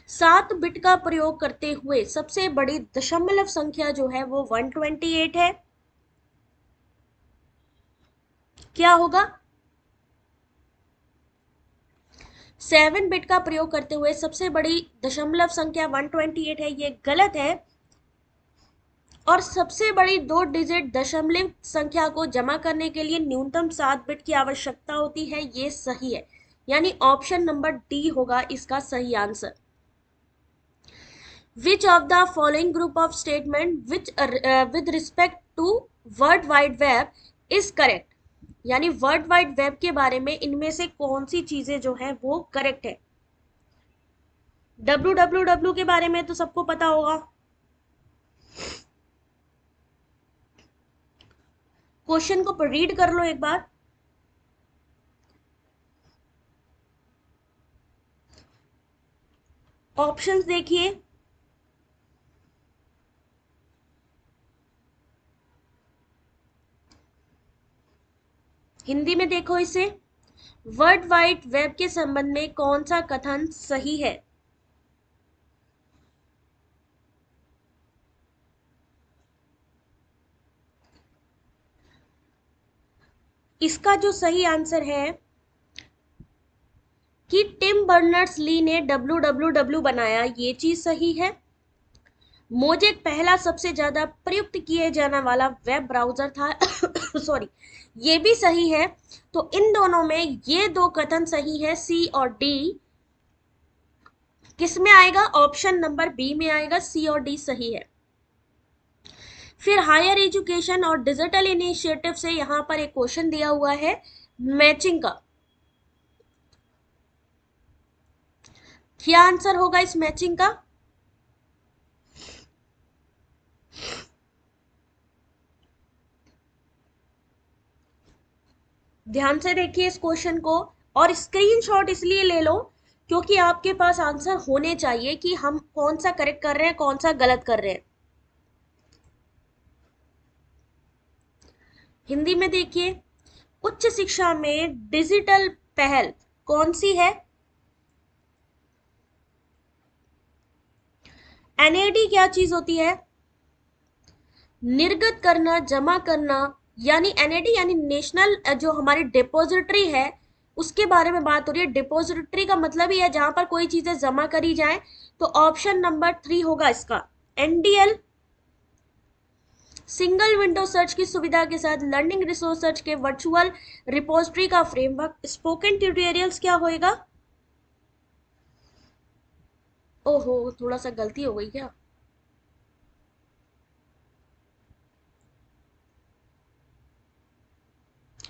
7 बिट का प्रयोग करते हुए सबसे बड़ी दशमलव संख्या जो है वो 128 है। क्या होगा? 7 बिट का प्रयोग करते हुए सबसे बड़ी दशमलव संख्या 128 है, ये गलत है। और सबसे बड़ी 2 डिजिट दशमलव संख्या को जमा करने के लिए न्यूनतम 7 बिट की आवश्यकता होती है, ये सही है। यानी ऑप्शन नंबर डी होगा इसका सही answer. Which of the following group of statement which with respect to world wide web is correct. यानी वर्ल्ड वाइड वेब के बारे में इनमें से कौन सी चीजें जो है वो करेक्ट है? www के बारे में तो सबको पता होगा। क्वेश्चन को रीड कर लो एक बार। ऑप्शंस देखिए, हिंदी में देखो इसे। वर्ल्ड वाइड वेब के संबंध में कौन सा कथन सही है? इसका जो सही आंसर है कि टिम बर्नर्स ली ने www बनाया, ये चीज सही है। मोजेक पहला सबसे ज्यादा प्रयुक्त किए जाने वाला वेब ब्राउजर था सॉरी, ये भी सही है। तो इन दोनों में ये दो कथन सही है, सी और डी। किस में आएगा? ऑप्शन नंबर बी में आएगा, सी और डी सही है। फिर हायर एजुकेशन और डिजिटल इनिशिएटिव से यहां पर एक क्वेश्चन दिया हुआ है मैचिंग का। क्या आंसर होगा इस मैचिंग का? ध्यान से देखिए इस क्वेश्चन को, और स्क्रीनशॉट इसलिए ले लो क्योंकि आपके पास आंसर होने चाहिए कि हम कौन सा करेक्ट कर रहे हैं, कौन सा गलत कर रहे हैं। हिंदी में देखिए, उच्च शिक्षा में डिजिटल पहल कौन सी है? एनएडी क्या चीज होती है? निर्गत करना, जमा करना। यानी एनएडी यानी नेशनल जो हमारी डिपॉजिटरी है उसके बारे में बात हो रही है। डिपॉजिटरी का मतलब ही है जहां पर कोई चीजें जमा करी जाए। तो ऑप्शन नंबर 3 होगा इसका, एनडीएल। सिंगल विंडो सर्च की सुविधा के साथ लर्निंग रिसोर्स सर्च के वर्चुअल रिपोजिटरी का फ्रेमवर्क। स्पोकन ट्यूटोरियल्स क्या होएगा? ओहो, थोड़ा सा गलती हो गई क्या?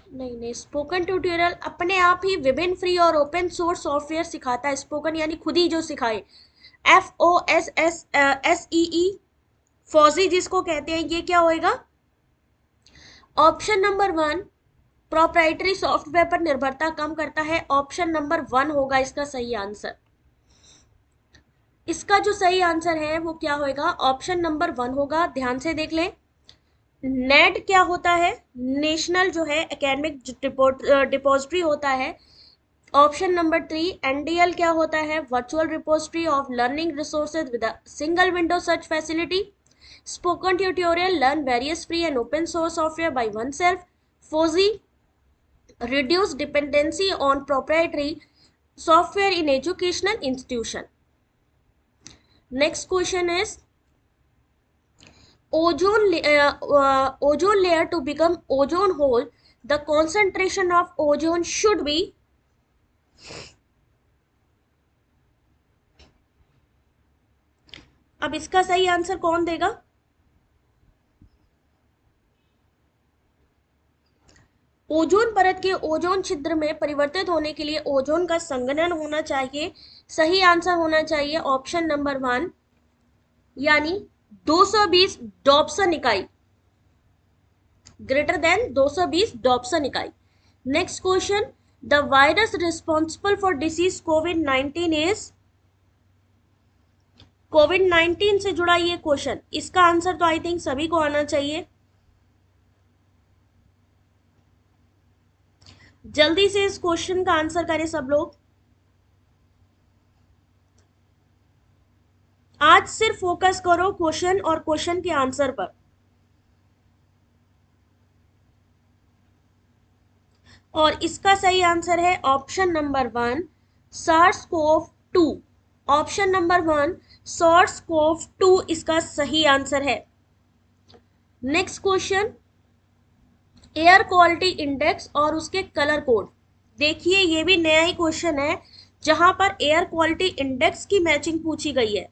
नहीं नहीं, स्पोकन ट्यूटोरियल अपने आप ही विभिन्न फ्री और ओपन सोर्स सॉफ्टवेयर सिखाता है। स्पोकन यानी खुद ही जो सिखाए, FOSSEE, फौजी जिसको कहते हैं, ये क्या होएगा? ऑप्शन नंबर 1 प्रोप्राइटरी सॉफ्टवेयर पर निर्भरता कम करता है। ऑप्शन नंबर 1 होगा इसका सही आंसर। इसका जो सही आंसर है वो क्या होगा, ऑप्शन नंबर 1 होगा। ध्यान से देख लें। नेट क्या होता है, नेशनल जो है एकेडमिक डिपॉजिटरी होता है। ऑप्शन नंबर 3 एनडीएल क्या होता है, virtual repository of learning resources with a single window search facility. Spoken tutorial learn various free and open source software by one self. Fauji reduce dependency on proprietary software in educational institution. Next question is ozone layer to become ozone hole, the concentration of ozone should be. अब इसका सही आंसर कौन देगा? ओजोन परत के ओजोन छिद्र में परिवर्तित होने के लिए ओजोन का संघनन होना चाहिए। सही आंसर होना चाहिए ऑप्शन नंबर 1 यानी 220 डॉप्सन इकाई, ग्रेटर देन 220 डॉप्सन इकाई। Next question, the virus responsible for disease Covid 19 is. Covid 19 से जुड़ा ये क्वेश्चन, इसका आंसर तो आई थिंक सभी को आना चाहिए। जल्दी से इस क्वेश्चन का आंसर करें सब लोग। आज सिर्फ फोकस करो क्वेश्चन और क्वेश्चन के आंसर पर। और इसका सही आंसर है option number 1 SARS CoV 2। Option number 1 SARS CoV 2 इसका सही आंसर है। Next question, air quality index और उसके कलर कोड। देखिए ये भी नया ही क्वेश्चन है जहां पर एयर क्वालिटी इंडेक्स की मैचिंग पूछी गई है।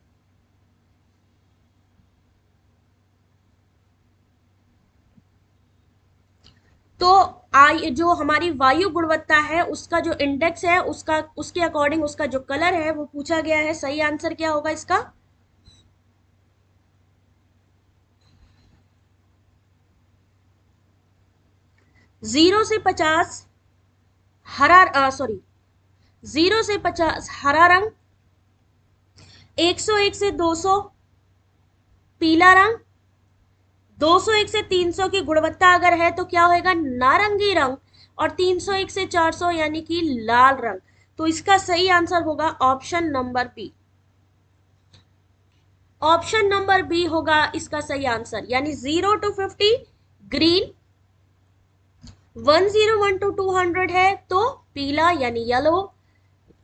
तो जो हमारी वायु गुणवत्ता है उसका जो इंडेक्स है उसका उसके अकॉर्डिंग उसका जो कलर है वो पूछा गया है। सही आंसर क्या होगा इसका? 0 से 50 हरा, सॉरी 0 से 50 हरा रंग, 101 से 200 पीला रंग, 201 से 300 की गुणवत्ता अगर है तो क्या होगा, नारंगी रंग, और 301 से 400 यानी कि लाल रंग। तो इसका सही आंसर होगा option number B. Option number B होगा इसका सही आंसर, यानी 0 to 50 ग्रीन, 101 to 200 है तो पीला यानी येलो,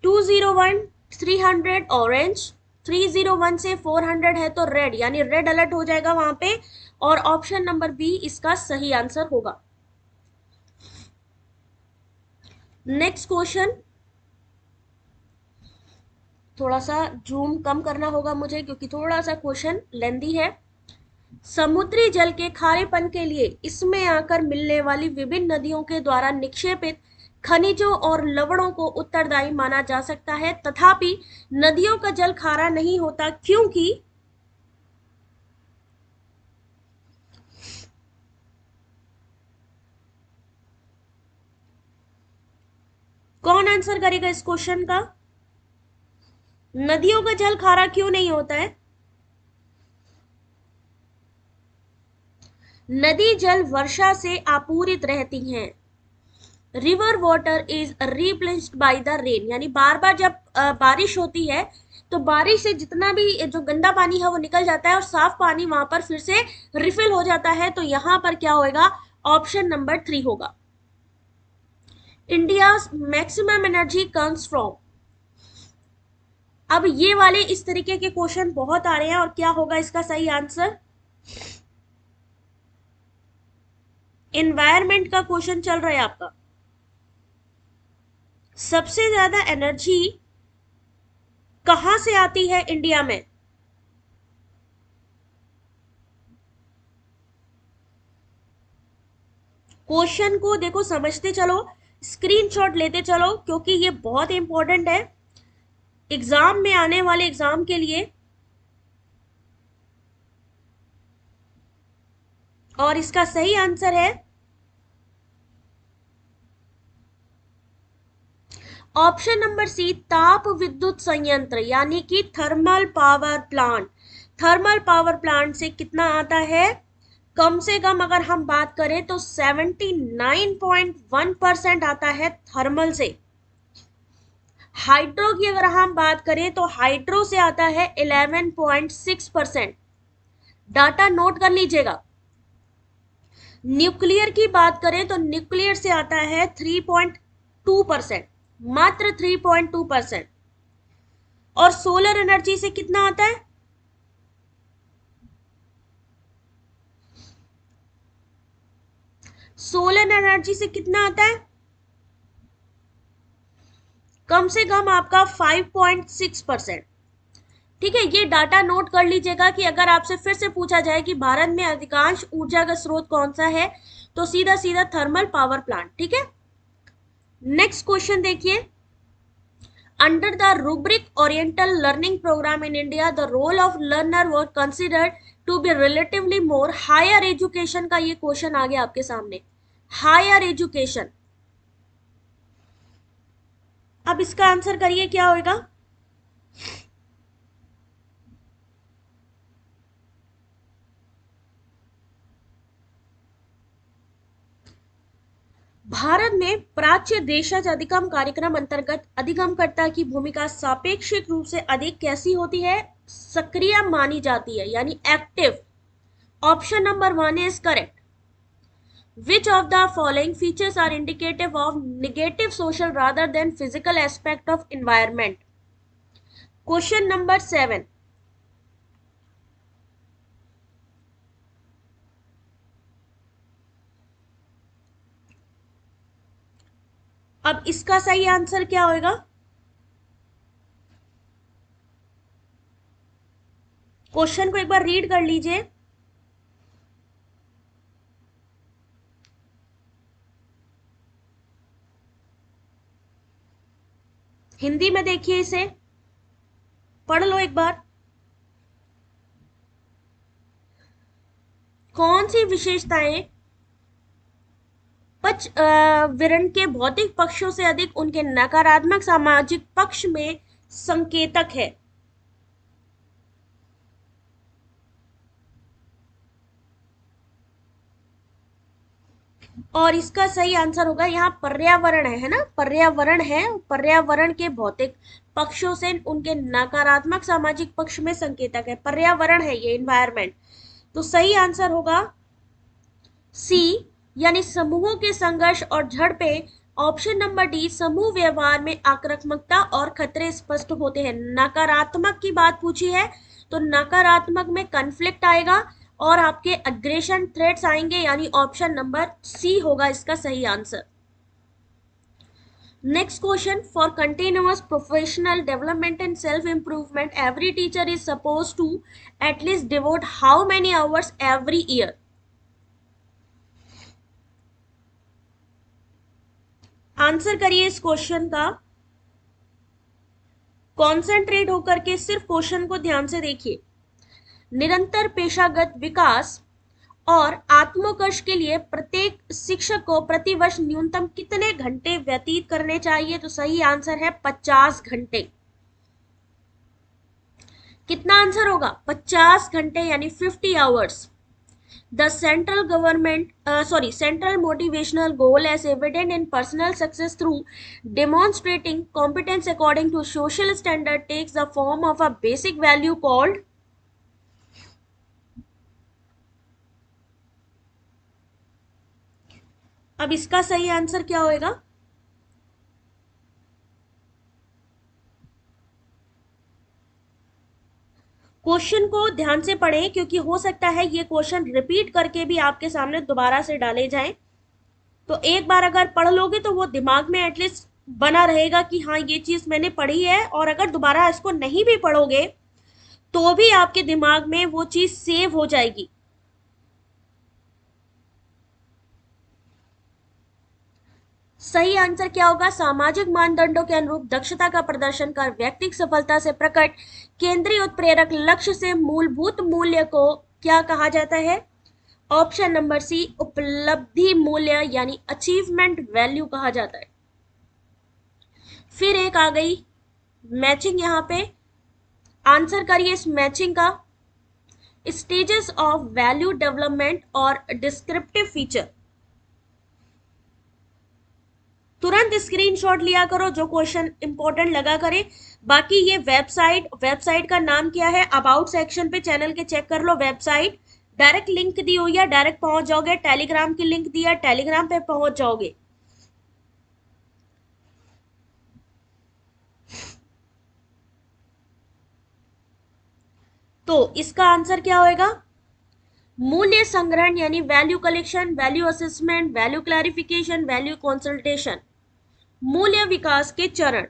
201 300 ऑरेंज, 301 से 400 है तो रेड यानी रेड अलर्ट हो जाएगा वहां पे। और ऑप्शन नंबर बी इसका सही आंसर होगा। नेक्स्ट क्वेश्चन, थोड़ा सा जूम कम करना होगा मुझे क्योंकि थोड़ा सा क्वेश्चन लेंदी है। समुद्री जल के खारेपन के लिए इसमें आकर मिलने वाली विभिन्न नदियों के द्वारा निक्षेपित खनिजों और लवणों को उत्तरदायी माना जा सकता है, तथापि नदियों का जल खारा नहीं होता क्योंकि। कौन आंसर करेगा इस क्वेश्चन का? नदियों का जल खारा क्यों नहीं होता है? नदी जल वर्षा से आपूरित रहती हैं। River water is replaced by the rain, यानी बार बार जब बारिश होती है तो बारिश से जितना भी जो गंदा पानी है वो निकल जाता है और साफ पानी वहां पर फिर से रिफिल हो जाता है। तो यहां पर क्या होगा, ऑप्शन नंबर 3 होगा। India maximum energy comes from. अब ये वाले इस तरीके के क्वेश्चन बहुत आ रहे हैं और क्या होगा इसका सही आंसर? एनवायरमेंट का क्वेश्चन चल रहा है आपका। सबसे ज्यादा एनर्जी कहां से आती है इंडिया में? क्वेश्चन को देखो, समझते चलो, स्क्रीनशॉट लेते चलो क्योंकि ये बहुत इंपॉर्टेंट है एग्जाम में, आने वाले एग्जाम के लिए। और इसका सही आंसर है ऑप्शन नंबर सी ताप विद्युत संयंत्र यानी कि thermal power plant. Thermal power plant से कितना आता है, कम से कम अगर हम बात करें तो 79.1% आता है थर्मल से। हाइड्रो की अगर हम बात करें तो हाइड्रो से आता है 11.6%। डाटा नोट कर लीजिएगा। न्यूक्लियर की बात करें तो न्यूक्लियर से आता है 3.2%, मात्र 3.2%। और सोलर एनर्जी से कितना आता है, सोलर एनर्जी से कितना आता है, कम से कम आपका 5.6%। ठीक है, ये डाटा नोट कर लीजिएगा कि अगर आपसे फिर से पूछा जाए कि भारत में अधिकांश ऊर्जा का स्रोत कौन सा है, तो सीधा सीधा थर्मल पावर प्लांट। ठीक है, नेक्स्ट क्वेश्चन देखिए। Under the rubric oriental learning program in India, the role of learner was considered to be relatively more higher education का ये क्वेश्चन आ गया आपके सामने, हायर एजुकेशन। अब इसका आंसर करिए क्या होगा। भारत में प्राच्य देशज अधिगम कार्यक्रम अंतर्गत अधिगमकर्ता की भूमिका सापेक्षिक रूप से अधिक कैसी होती है, सक्रिय मानी जाती है, यानी active. Option number 1 is correct. Which of the following features are indicative of negative social rather than physical aspect of environment? Question number 7. अब इसका सही आंसर क्या होगा, क्वेश्चन को एक बार रीड कर लीजिए। हिंदी में देखिए, इसे पढ़ लो एक बार। कौन सी विशेषताएं विवरण के भौतिक पक्षों से अधिक उनके नकारात्मक सामाजिक पक्ष में संकेतक है। और इसका सही आंसर होगा यहाँ पर्यावरण है ना, पर्यावरण है, पर्यावरण के भौतिक पक्षों से उनके नकारात्मक सामाजिक पक्ष में संकेतक है, पर्यावरण है ये, इन्वायरमेंट। तो सही आंसर होगा सी, यानी समूहों के संघर्ष और झड़पे। ऑप्शन नंबर डी, समूह व्यवहार में आक्रामकता और खतरे स्पष्ट होते हैं। नकारात्मक की बात पूछी है तो नकारात्मक में कन्फ्लिक्ट आएगा और आपके अग्रेशन थ्रेट्स आएंगे, यानी ऑप्शन नंबर सी होगा इसका सही answer. Next question, for continuous professional development and self improvement every teacher is suppose to at least devote how many hours every year. Answer करिए इस क्वेश्चन का, कॉन्सेंट्रेट होकर के सिर्फ क्वेश्चन को ध्यान से देखिए। निरंतर पेशागत विकास और आत्मोत्कर्ष के लिए प्रत्येक शिक्षक को प्रतिवर्ष न्यूनतम कितने घंटे व्यतीत करने चाहिए, तो सही आंसर है 50 घंटे। कितना आंसर होगा, 50 घंटे यानी 50 hours. The central motivational goal as evident in personal success through demonstrating competence according to social standard takes the form of a basic value called। अब इसका सही आंसर क्या होगा, क्वेश्चन को ध्यान से पढ़ें क्योंकि हो सकता है ये क्वेश्चन रिपीट करके भी आपके सामने दोबारा से डाले जाएं। तो एक बार अगर पढ़ लोगे तो वो दिमाग में एटलीस्ट बना रहेगा कि हाँ ये चीज मैंने पढ़ी है, और अगर दोबारा इसको नहीं भी पढ़ोगे तो भी आपके दिमाग में वो चीज सेव हो जाएगी। सही आंसर क्या होगा, सामाजिक मानदंडों के अनुरूप दक्षता का प्रदर्शन कर व्यक्तिगत सफलता से प्रकट केंद्रीय उत्प्रेरक लक्ष्य से मूलभूत मूल्य को क्या कहा जाता है। ऑप्शन नंबर सी, उपलब्धि मूल्य यानी अचीवमेंट वैल्यू कहा जाता है। फिर एक आ गई मैचिंग, यहाँ पे आंसर करिए इस मैचिंग का। स्टेजेस ऑफ वैल्यू डेवलपमेंट और डिस्क्रिप्टिव फीचर। तुरंत स्क्रीनशॉट लिया करो जो क्वेश्चन इंपॉर्टेंट लगा करे। बाकी ये वेबसाइट का नाम क्या है, अबाउट सेक्शन पे चैनल के चेक कर लो। वेबसाइट डायरेक्ट लिंक दी हुई है, डायरेक्ट पहुंच जाओगे। टेलीग्राम की लिंक दिया, टेलीग्राम पे पहुंच जाओगे। तो इसका आंसर क्या होएगा, मूल्य संग्रहण यानी value collection, value assessment, value clarification, value consultation. मूल्य विकास के चरण।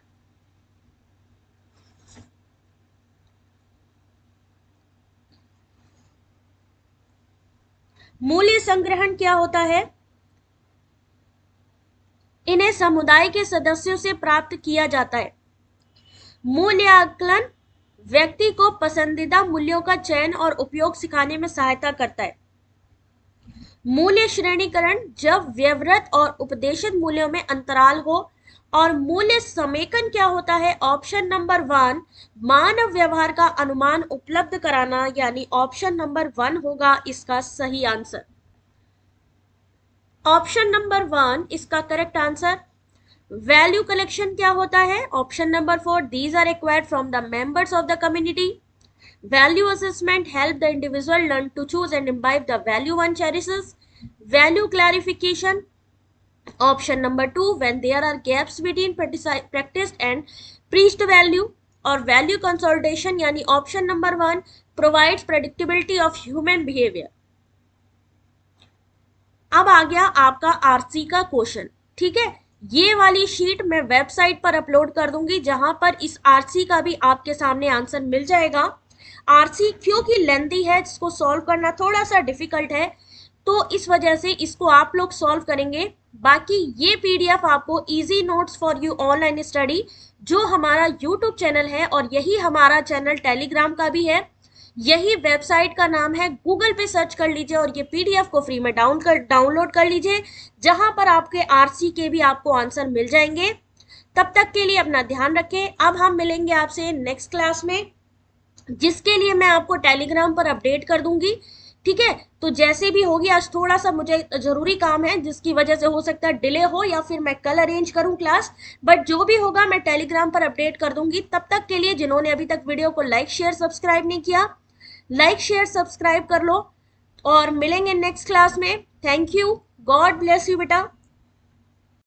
मूल्य संग्रहण क्या होता है, इन्हें समुदाय के सदस्यों से प्राप्त किया जाता है। मूल्यांकन व्यक्ति को पसंदीदा मूल्यों का चयन और उपयोग सिखाने में सहायता करता है। मूल्य श्रेणीकरण जब व्यवहार और उपदेशित मूल्यों में अंतराल हो। और मूल्य समेकन क्या होता है, ऑप्शन नंबर 1 मानव व्यवहार का अनुमान उपलब्ध कराना, यानी ऑप्शन नंबर 1 होगा इसका सही आंसर। ऑप्शन नंबर 1 इसका करेक्ट आंसर। वैल्यू कलेक्शन क्या होता है, option number 4 these are acquired from the members of the community. Value assessment help the individual learn to choose and imbibe the value one cherishes. Value clarification, option number 2 when there are gaps between practiced and preached value। और वैल्यू कंसोलिडेशन यानी option number 1 provides predictability of human behaviour. अब आ गया आपका आरसी का क्वेश्चन, ठीक है। ये वाली शीट मैं वेबसाइट पर अपलोड कर दूंगी, जहां पर इस आरसी का भी आपके सामने आंसर मिल जाएगा। आरसी क्योंकि लेंथी है, जिसको सॉल्व करना थोड़ा सा डिफिकल्ट है, तो इस वजह से इसको आप लोग सॉल्व करेंगे। बाकी ये पीडीएफ आपको easy notes for you online study, जो हमारा यूट्यूब चैनल है और यही हमारा चैनल टेलीग्राम का भी है, यही वेबसाइट का नाम है, गूगल पे सर्च कर लीजिए और ये पीडीएफ को फ्री में डाउनलोड कर लीजिए, जहां पर आपके आरसी के भी आपको आंसर मिल जाएंगे। तब तक के लिए अपना ध्यान रखें। अब हम मिलेंगे आपसे नेक्स्ट क्लास में, जिसके लिए मैं आपको टेलीग्राम पर अपडेट कर दूंगी, ठीक है। तो जैसे भी होगी, आज थोड़ा सा मुझे जरूरी काम है, जिसकी वजह से हो सकता है डिले हो या फिर मैं कल अरेंज करूं क्लास, बट जो भी होगा मैं टेलीग्राम पर अपडेट कर दूंगी। तब तक के लिए जिन्होंने अभी तक वीडियो को लाइक शेयर सब्सक्राइब नहीं किया, लाइक शेयर सब्सक्राइब कर लो, और मिलेंगे नेक्स्ट क्लास में। Thank you, God bless you बेटा।